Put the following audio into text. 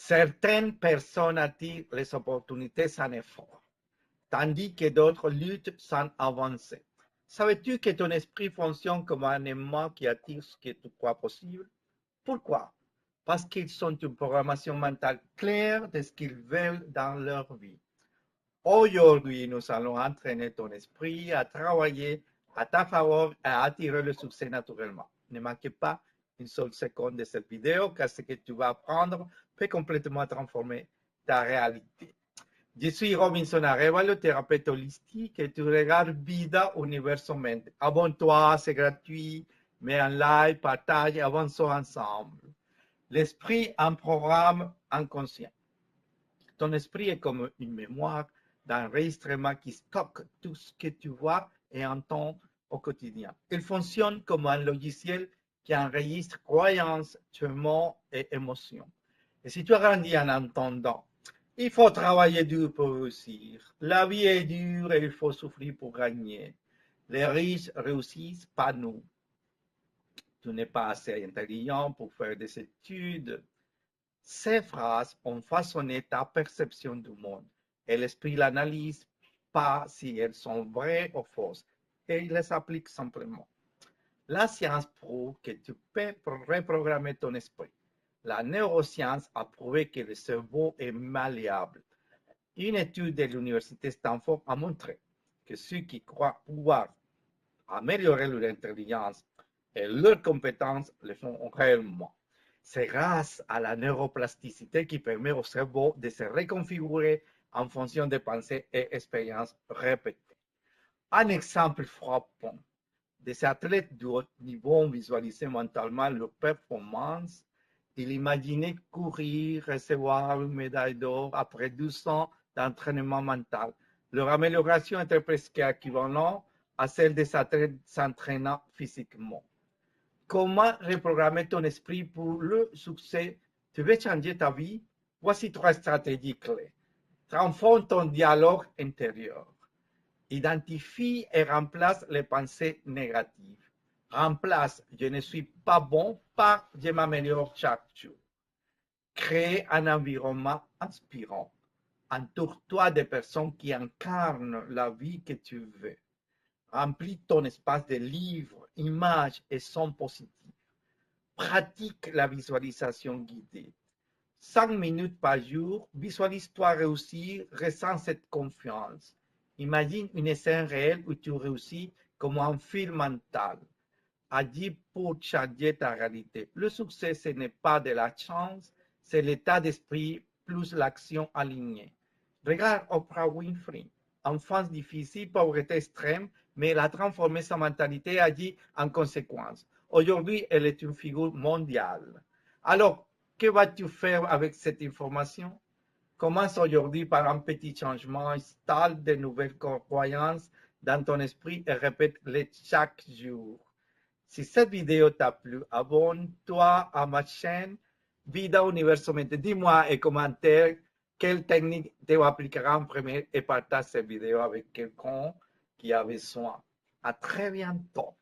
Certaines personnes attirent les opportunités sans effort, tandis que d'autres luttent sans avancer. Savais-tu que ton esprit fonctionne comme un aimant qui attire ce que tu crois possible? Pourquoi? Parce qu'ils ont une programmation mentale claire de ce qu'ils veulent dans leur vie. Aujourd'hui, nous allons entraîner ton esprit à travailler à ta faveur et à attirer le succès naturellement. Ne manquez pas une seule seconde de cette vidéo car ce que tu vas apprendre peut complètement transformer ta réalité. Je suis Robinson Arevalo, thérapeute holistique et tu regardes Vida Universamente. Abonne-toi, c'est gratuit, mets un like, partage et avançons ensemble. L'esprit, un programme inconscient. Ton esprit est comme une mémoire d'enregistrement qui stocke tout ce que tu vois et entends au quotidien. Il fonctionne comme un logiciel qui enregistre croyances, mots et émotions. Et si tu as grandi en entendant, il faut travailler dur pour réussir. La vie est dure et il faut souffrir pour gagner. Les riches réussissent, pas nous. Tu n'es pas assez intelligent pour faire des études. Ces phrases ont façonné ta perception du monde et l'esprit l'analyse pas si elles sont vraies ou fausses et il les applique simplement. La science prouve que tu peux reprogrammer ton esprit. La neuroscience a prouvé que le cerveau est malléable. Une étude de l'université Stanford a montré que ceux qui croient pouvoir améliorer leur intelligence et leurs compétences le font réellement. C'est grâce à la neuroplasticité qui permet au cerveau de se reconfigurer en fonction des pensées et expériences répétées. Un exemple frappant. Des athlètes de haut niveau ont visualisé mentalement leur performance. Ils imaginaient courir, recevoir une médaille d'or après 12 ans d'entraînement mental. Leur amélioration était presque équivalente à celle des athlètes s'entraînant physiquement. Comment reprogrammer ton esprit pour le succès? Tu veux changer ta vie? Voici 3 stratégies clés. Transforme ton dialogue intérieur. Identifie et remplace les pensées négatives. Remplace je ne suis pas bon par je m'améliore chaque jour. Crée un environnement inspirant. Entoure-toi de personnes qui incarnent la vie que tu veux. Remplis ton espace de livres, images et sons positifs. Pratique la visualisation guidée. 5 minutes par jour, visualise-toi réussir, ressens cette confiance. Imagine une scène réelle où tu réussis comme un film mental. Agis pour changer ta réalité. Le succès, ce n'est pas de la chance, c'est l'état d'esprit plus l'action alignée. Regarde Oprah Winfrey. Enfance difficile, pauvreté extrême, mais elle a transformé sa mentalité et agit en conséquence. Aujourd'hui, elle est une figure mondiale. Alors, que vas-tu faire avec cette information? Commence aujourd'hui par un petit changement, installe de nouvelles croyances dans ton esprit et répète-les chaque jour. Si cette vidéo t'a plu, abonne-toi à ma chaîne Vida Universamente. Dis-moi en commentaire quelle technique tu appliqueras en premier et partage cette vidéo avec quelqu'un qui a besoin. À très bientôt.